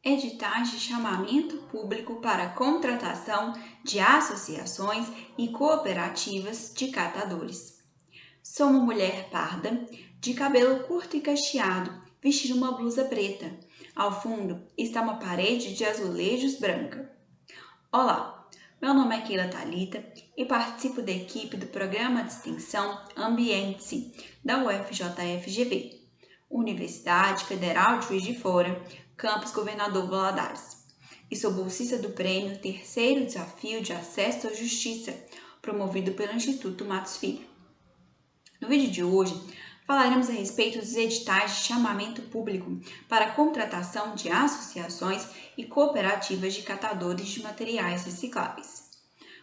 Editais de chamamento público para contratação de associações e cooperativas de catadores. Sou uma mulher parda, de cabelo curto e cacheado, vestindo uma blusa preta. Ao fundo está uma parede de azulejos branca. Olá, meu nome é Keila Thalita e participo da equipe do Programa de Extensão Ambiente da UFJF-GB, Universidade Federal de Juiz de Fora, Campus Governador Valadares. E sou bolsista do Prêmio Terceiro Desafio de Acesso à Justiça, promovido pelo Instituto Matos Filho. No vídeo de hoje, falaremos a respeito dos editais de chamamento público para a contratação de associações e cooperativas de catadores de materiais recicláveis.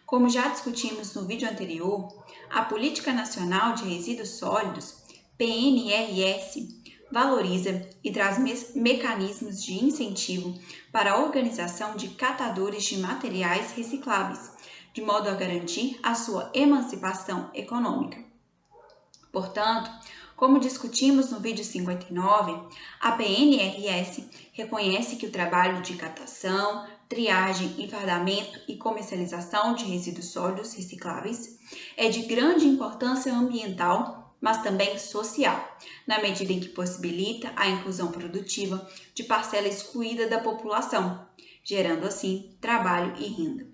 Como já discutimos no vídeo anterior, a Política Nacional de Resíduos Sólidos, PNRS, valoriza e traz mecanismos de incentivo para a organização de catadores de materiais recicláveis, de modo a garantir a sua emancipação econômica. Portanto, como discutimos no vídeo 59, a PNRS reconhece que o trabalho de catação, triagem, enfardamento e comercialização de resíduos sólidos recicláveis é de grande importância ambiental, mas também social, na medida em que possibilita a inclusão produtiva de parcela excluída da população, gerando assim trabalho e renda.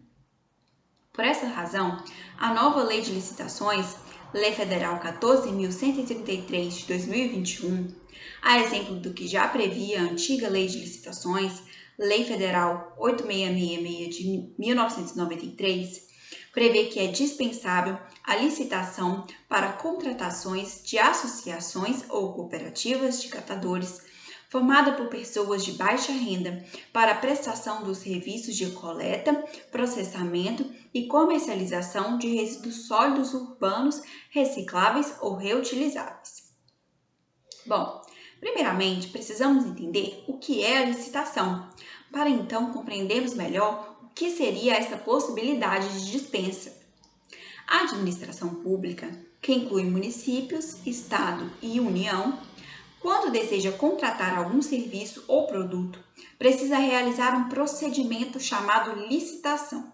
Por essa razão, a nova Lei de Licitações, Lei Federal 14.133 de 2021, a exemplo do que já previa a antiga Lei de Licitações, Lei Federal 8666 de 1993, prevê que é dispensável a licitação para contratações de associações ou cooperativas de catadores formada por pessoas de baixa renda para a prestação dos serviços de coleta, processamento e comercialização de resíduos sólidos urbanos recicláveis ou reutilizáveis. Bom, primeiramente precisamos entender o que é a licitação, para então compreendermos melhor o que seria essa possibilidade de dispensa. A administração pública, que inclui municípios, Estado e União, quando deseja contratar algum serviço ou produto, precisa realizar um procedimento chamado licitação.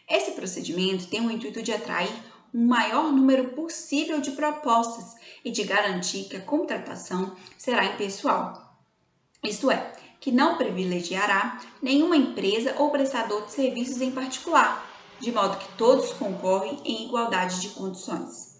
Esse procedimento tem o intuito de atrair um maior número possível de propostas e de garantir que a contratação será impessoal, isto é, que não privilegiará nenhuma empresa ou prestador de serviços em particular, de modo que todos concorrem em igualdade de condições.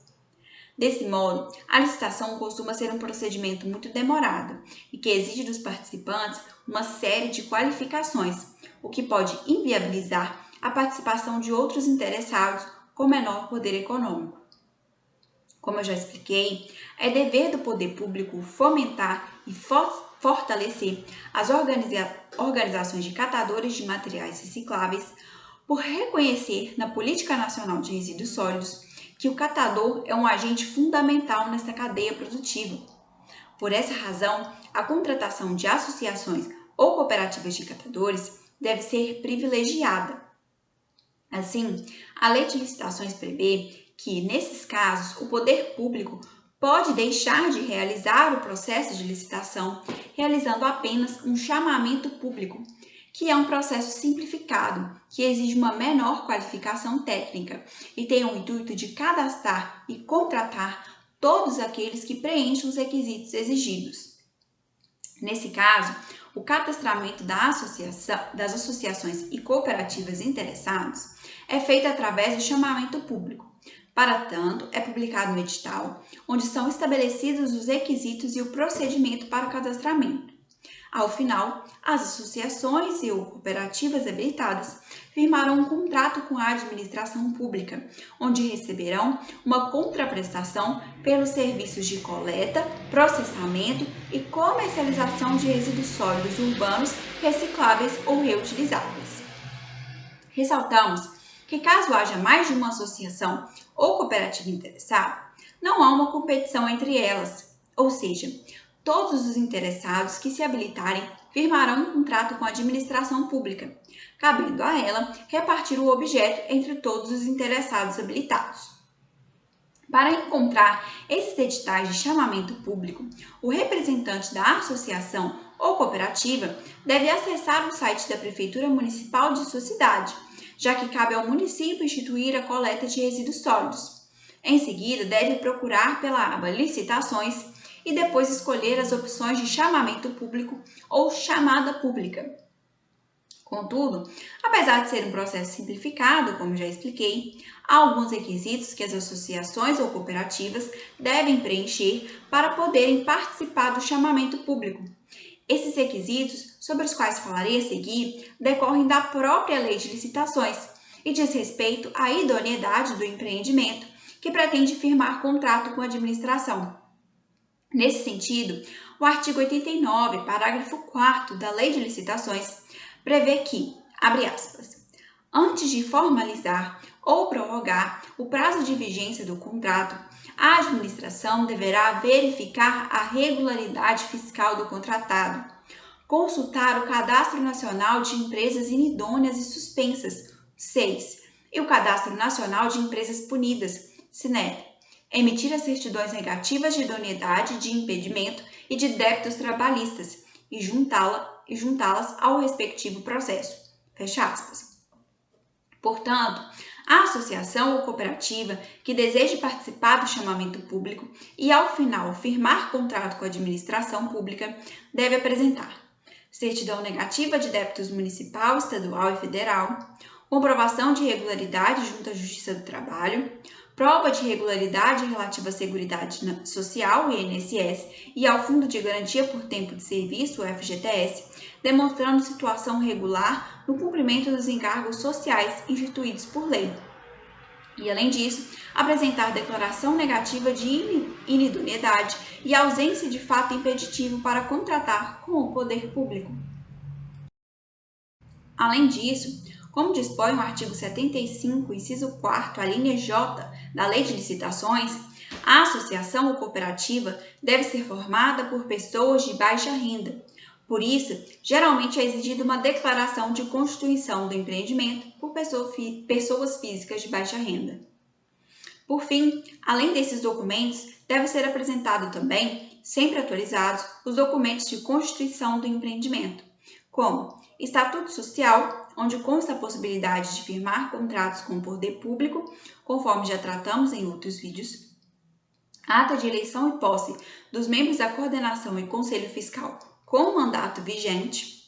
Desse modo, a licitação costuma ser um procedimento muito demorado e que exige dos participantes uma série de qualificações, o que pode inviabilizar a participação de outros interessados com menor poder econômico. Como eu já expliquei, é dever do poder público fomentar e fortalecer as organizações de catadores de materiais recicláveis por reconhecer na Política Nacional de Resíduos Sólidos que o catador é um agente fundamental nessa cadeia produtiva. Por essa razão, a contratação de associações ou cooperativas de catadores deve ser privilegiada. Assim, a Lei de Licitações prevê que, nesses casos, o poder público pode deixar de realizar o processo de licitação, realizando apenas um chamamento público, que é um processo simplificado, que exige uma menor qualificação técnica e tem o intuito de cadastrar e contratar todos aqueles que preenchem os requisitos exigidos. Nesse caso, o cadastramento das associações e cooperativas interessadas é feito através do chamamento público. Para tanto, é publicado um edital, onde são estabelecidos os requisitos e o procedimento para o cadastramento. Ao final, as associações e cooperativas habilitadas firmarão um contrato com a administração pública, onde receberão uma contraprestação pelos serviços de coleta, processamento e comercialização de resíduos sólidos urbanos recicláveis ou reutilizáveis. Ressaltamos que, caso haja mais de uma associação ou cooperativa interessada, não há uma competição entre elas, ou seja, todos os interessados que se habilitarem firmarão um contrato com a administração pública, cabendo a ela repartir o objeto entre todos os interessados habilitados. Para encontrar esses editais de chamamento público, o representante da associação ou cooperativa deve acessar o site da Prefeitura Municipal de sua cidade, já que cabe ao município instituir a coleta de resíduos sólidos. Em seguida, deve procurar pela aba Licitações e depois escolher as opções de chamamento público ou chamada pública. Contudo, apesar de ser um processo simplificado, como já expliquei, há alguns requisitos que as associações ou cooperativas devem preencher para poderem participar do chamamento público. Esses requisitos, sobre os quais falarei a seguir, decorrem da própria Lei de Licitações e diz respeito à idoneidade do empreendimento que pretende firmar contrato com a administração. Nesse sentido, o artigo 89, parágrafo 4º da Lei de Licitações prevê que, abre aspas, antes de formalizar ou prorrogar o prazo de vigência do contrato, a administração deverá verificar a regularidade fiscal do contratado, consultar o Cadastro Nacional de Empresas Inidôneas e Suspensas, CEIS, e o Cadastro Nacional de Empresas Punidas, CINEP, emitir as certidões negativas de idoneidade, de impedimento e de débitos trabalhistas e juntá-las ao respectivo processo. Fecha aspas. Portanto, a associação ou cooperativa que deseje participar do chamamento público e, ao final, firmar contrato com a administração pública, deve apresentar certidão negativa de débitos municipal, estadual e federal, comprovação de regularidade junto à Justiça do Trabalho, prova de regularidade relativa à Seguridade Social, INSS, e ao Fundo de Garantia por Tempo de Serviço, FGTS, demonstrando situação regular no cumprimento dos encargos sociais instituídos por lei. E, além disso, apresentar declaração negativa de inidoneidade e ausência de fato impeditivo para contratar com o poder público. Além disso, como dispõe o artigo 75, inciso 4º, a linha J da Lei de Licitações, a associação ou cooperativa deve ser formada por pessoas de baixa renda. Por isso, geralmente é exigida uma declaração de constituição do empreendimento por pessoas físicas de baixa renda. Por fim, além desses documentos, deve ser apresentado também, sempre atualizados, os documentos de constituição do empreendimento, como Estatuto Social, onde consta a possibilidade de firmar contratos com o poder público, conforme já tratamos em outros vídeos, ata de eleição e posse dos membros da coordenação e conselho fiscal com mandato vigente,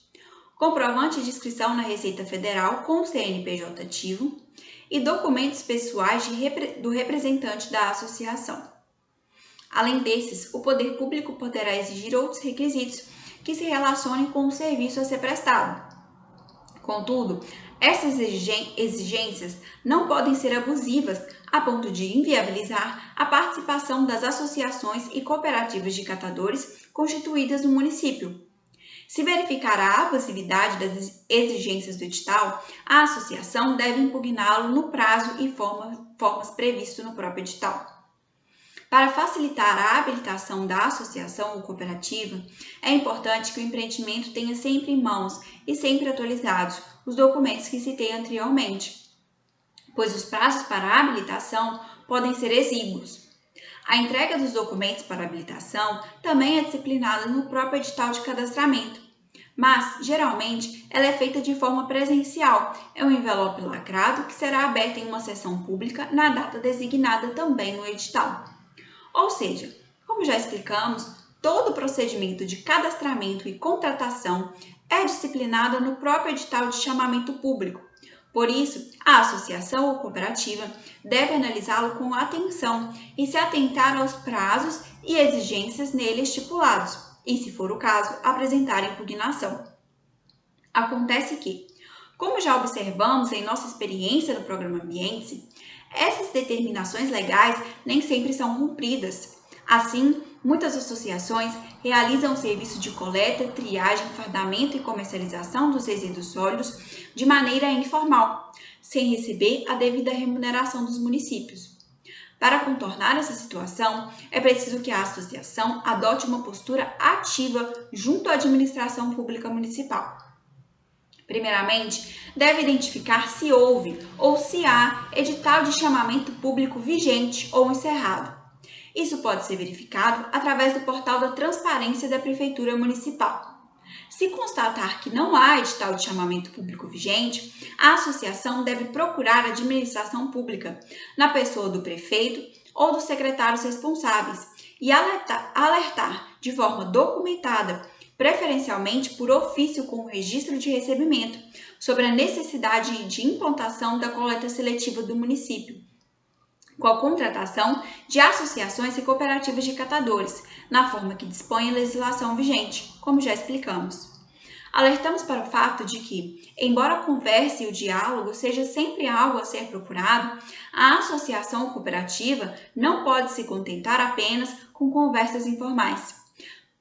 comprovante de inscrição na Receita Federal com o CNPJ ativo e documentos pessoais do representante da associação. Além desses, o poder público poderá exigir outros requisitos que se relacionem com o serviço a ser prestado. Contudo, essas exigências não podem ser abusivas a ponto de inviabilizar a participação das associações e cooperativas de catadores constituídas no município. Se verificar a abusividade das exigências do edital, a associação deve impugná-lo no prazo e formas previstos no próprio edital. Para facilitar a habilitação da associação ou cooperativa, é importante que o empreendimento tenha sempre em mãos e sempre atualizados os documentos que citei anteriormente, pois os prazos para a habilitação podem ser exíguos. A entrega dos documentos para habilitação também é disciplinada no próprio edital de cadastramento, mas, geralmente, ela é feita de forma presencial. É um envelope lacrado que será aberto em uma sessão pública na data designada também no edital. Ou seja, como já explicamos, todo o procedimento de cadastramento e contratação é disciplinado no próprio edital de chamamento público. Por isso, a associação ou cooperativa deve analisá-lo com atenção e se atentar aos prazos e exigências nele estipulados, e, se for o caso, apresentar impugnação. Acontece que, como já observamos em nossa experiência no programa Ambiente, essas determinações legais nem sempre são cumpridas. Assim, muitas associações realizam o serviço de coleta, triagem, fardamento e comercialização dos resíduos sólidos de maneira informal, sem receber a devida remuneração dos municípios. Para contornar essa situação, é preciso que a associação adote uma postura ativa junto à administração pública municipal. Primeiramente, deve identificar se houve ou se há edital de chamamento público vigente ou encerrado. Isso pode ser verificado através do portal da Transparência da Prefeitura Municipal. Se constatar que não há edital de chamamento público vigente, a associação deve procurar a administração pública, na pessoa do prefeito ou dos secretários responsáveis, e alertar de forma documentada, preferencialmente por ofício com o registro de recebimento, sobre a necessidade de implantação da coleta seletiva do município, com a contratação de associações e cooperativas de catadores, na forma que dispõe a legislação vigente, como já explicamos. Alertamos para o fato de que, embora a conversa e o diálogo seja sempre algo a ser procurado, a associação cooperativa não pode se contentar apenas com conversas informais.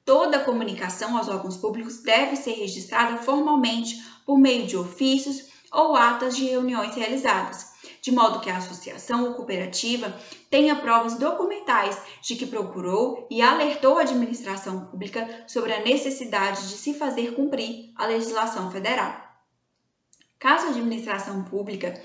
Toda a comunicação aos órgãos públicos deve ser registrada formalmente por meio de ofícios ou atas de reuniões realizadas, de modo que a associação ou cooperativa tenha provas documentais de que procurou e alertou a administração pública sobre a necessidade de se fazer cumprir a legislação federal. Caso a administração pública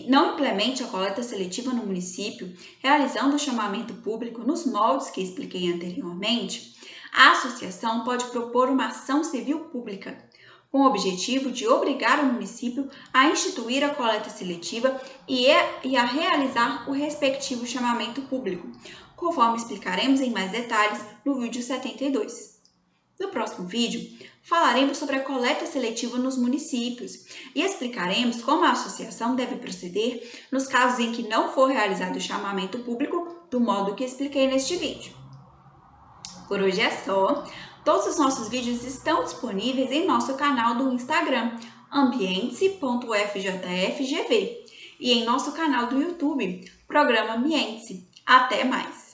não implemente a coleta seletiva no município, realizando o chamamento público nos moldes que expliquei anteriormente, a associação pode propor uma ação civil pública, com o objetivo de obrigar o município a instituir a coleta seletiva e a realizar o respectivo chamamento público, conforme explicaremos em mais detalhes no vídeo 72. No próximo vídeo, falaremos sobre a coleta seletiva nos municípios e explicaremos como a associação deve proceder nos casos em que não for realizado o chamamento público do modo que expliquei neste vídeo. Por hoje é só. Todos os nossos vídeos estão disponíveis em nosso canal do Instagram, ambiente.ufjfgv, e em nosso canal do YouTube, Programa Ambiente. Até mais!